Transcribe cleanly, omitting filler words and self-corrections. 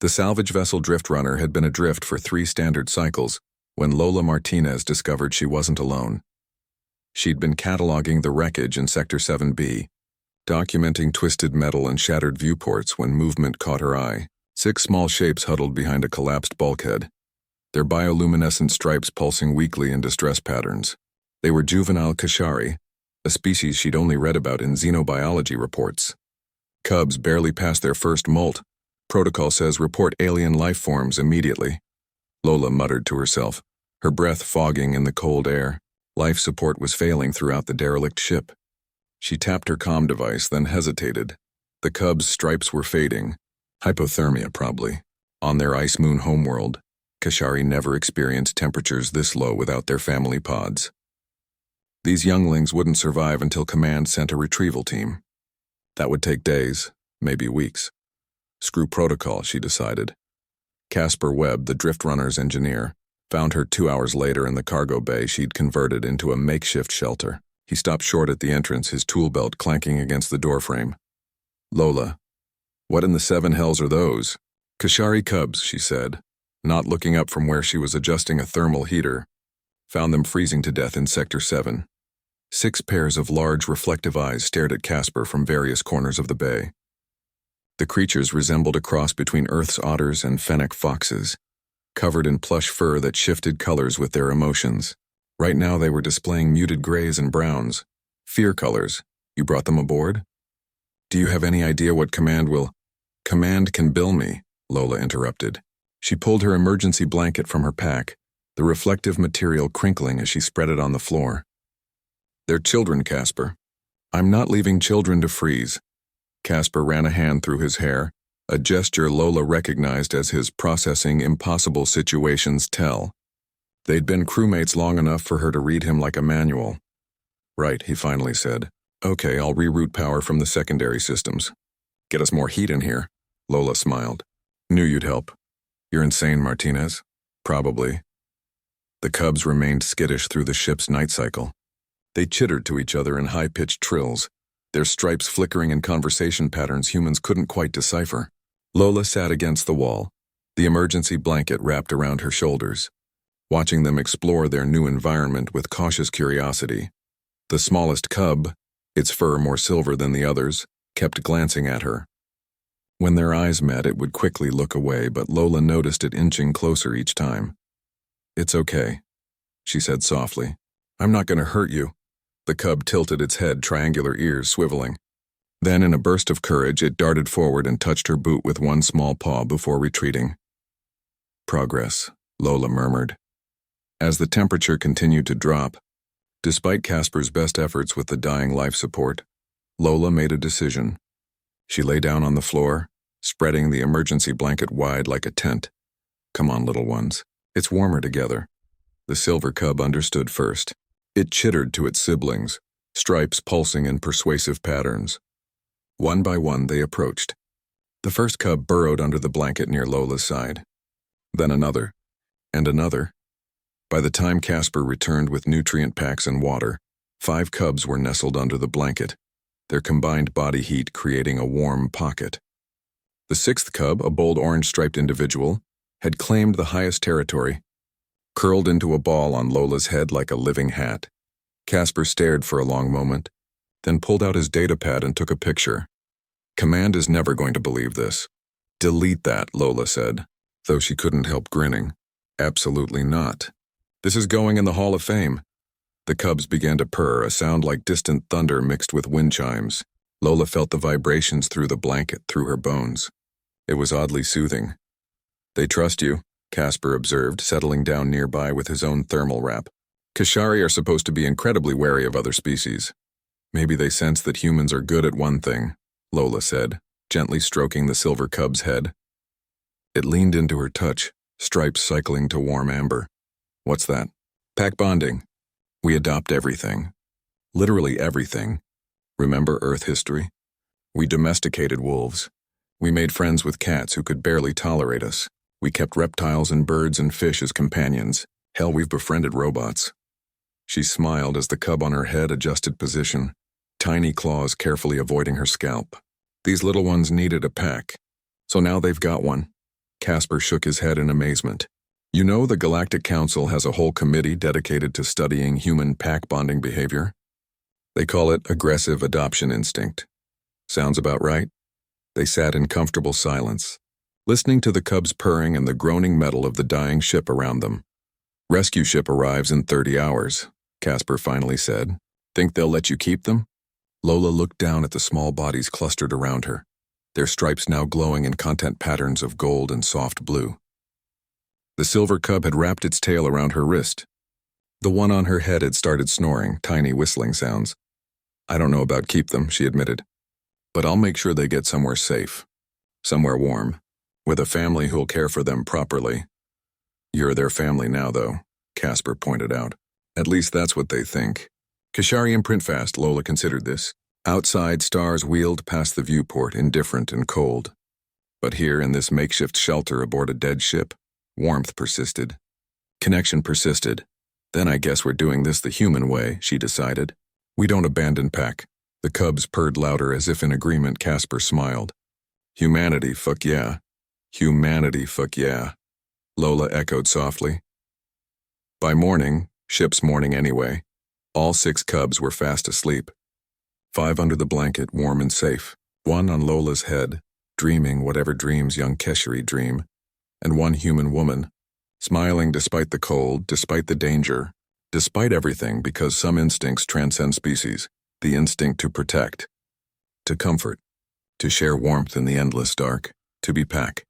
The salvage vessel Drift Runner had been adrift for 3 standard cycles when Lola Martinez discovered she wasn't alone. She'd been cataloging the wreckage in Sector 7B, documenting twisted metal and shattered viewports when movement caught her eye. 6 small shapes huddled behind a collapsed bulkhead, their bioluminescent stripes pulsing weakly in distress patterns. They were juvenile Kashari, a species she'd only read about in xenobiology reports. Cubs barely past their first molt. Protocol says report alien life forms immediately. Lola muttered to herself, her breath fogging in the cold air. Life support was failing throughout the derelict ship. She tapped her comm device, then hesitated. The Cubs' stripes were fading. Hypothermia, probably. On their ice moon homeworld, Kashari never experienced temperatures this low without their family pods. These younglings wouldn't survive until Command sent a retrieval team. That would take days, maybe weeks. Screw protocol, she decided. Casper Webb, the Drift Runner's engineer, found her 2 hours later in the cargo bay she'd converted into a makeshift shelter. He stopped short at the entrance, his tool belt clanking against the doorframe. Lola, what in the 7 hells are those? Kashari Cubs, she said, not looking up from where she was adjusting a thermal heater. Found them freezing to death in Sector 7. 6 pairs of large reflective eyes stared at Casper from various corners of the bay. The creatures resembled a cross between Earth's otters and fennec foxes, covered in plush fur that shifted colors with their emotions. Right now they were displaying muted grays and browns. Fear colors. You brought them aboard? Do you have any idea what Command will— Command can bill me, Lola interrupted. She pulled her emergency blanket from her pack, the reflective material crinkling as she spread it on the floor. They're children, Casper. I'm not leaving children to freeze. Casper ran a hand through his hair, a gesture Lola recognized as his processing impossible situations tell. They'd been crewmates long enough for her to read him like a manual. Right, he finally said. Okay, I'll reroute power from the secondary systems. Get us more heat in here. Lola smiled. Knew you'd help. You're insane, Martinez. Probably. The Cubs remained skittish through the ship's night cycle. They chittered to each other in high-pitched trills, their stripes flickering in conversation patterns humans couldn't quite decipher. Lola sat against the wall, the emergency blanket wrapped around her shoulders, watching them explore their new environment with cautious curiosity. The smallest cub, its fur more silver than the others, kept glancing at her. When their eyes met, it would quickly look away, but Lola noticed it inching closer each time. It's okay, she said softly. I'm not going to hurt you. The cub tilted its head, triangular ears swiveling. Then, in a burst of courage, it darted forward and touched her boot with one small paw before retreating. Progress, Lola murmured. As the temperature continued to drop, despite Casper's best efforts with the dying life support, Lola made a decision. She lay down on the floor, spreading the emergency blanket wide like a tent. Come on, little ones. It's warmer together. The silver cub understood first. It chittered to its siblings, stripes pulsing in persuasive patterns. One by one they approached. The first cub burrowed under the blanket near Lola's side. Then another, and another. By the time Casper returned with nutrient packs and water, 5 cubs were nestled under the blanket, their combined body heat creating a warm pocket. The 6th cub, a bold orange-striped individual, had claimed the highest territory, curled into a ball on Lola's head like a living hat. Casper stared for a long moment, then pulled out his datapad and took a picture. Command is never going to believe this. Delete that, Lola said, though she couldn't help grinning. Absolutely not. This is going in the Hall of Fame. The cubs began to purr, a sound like distant thunder mixed with wind chimes. Lola felt the vibrations through the blanket, through her bones. It was oddly soothing. They trust you, Casper observed, settling down nearby with his own thermal wrap. Kashari are supposed to be incredibly wary of other species. Maybe they sense that humans are good at one thing, Lola said, gently stroking the silver cub's head. It leaned into her touch, stripes cycling to warm amber. What's that? Pack bonding. We adopt everything. Literally everything. Remember Earth history? We domesticated wolves. We made friends with cats who could barely tolerate us. We kept reptiles and birds and fish as companions. Hell, we've befriended robots. She smiled as the cub on her head adjusted position, tiny claws carefully avoiding her scalp. These little ones needed a pack, so now they've got one. Casper shook his head in amazement. You know, the Galactic Council has a whole committee dedicated to studying human pack bonding behavior. They call it aggressive adoption instinct. Sounds about right? They sat in comfortable silence, listening to the cubs purring and the groaning metal of the dying ship around them. Rescue ship arrives in 30 hours, Casper finally said. Think they'll let you keep them? Lola looked down at the small bodies clustered around her, their stripes now glowing in content patterns of gold and soft blue. The silver cub had wrapped its tail around her wrist. The one on her head had started snoring, tiny whistling sounds. I don't know about keep them, she admitted. But I'll make sure they get somewhere safe, somewhere warm, with a family who'll care for them properly. You're their family now, though, Casper pointed out. At least that's what they think. Kasharian Printfast, Lola considered this. Outside, stars wheeled past the viewport, indifferent and cold. But here, in this makeshift shelter aboard a dead ship, warmth persisted. Connection persisted. Then I guess we're doing this the human way, she decided. We don't abandon pack. The cubs purred louder as if in agreement. Casper smiled. Humanity, fuck yeah. Humanity, fuck yeah. Lola echoed softly. By morning, ship's morning anyway, all 6 cubs were fast asleep. 5 under the blanket, warm and safe. 1 on Lola's head, dreaming whatever dreams young Keshari dream. And 1 human woman, smiling despite the cold, despite the danger, despite everything, because some instincts transcend species. The instinct to protect, to comfort, to share warmth in the endless dark, to be pack.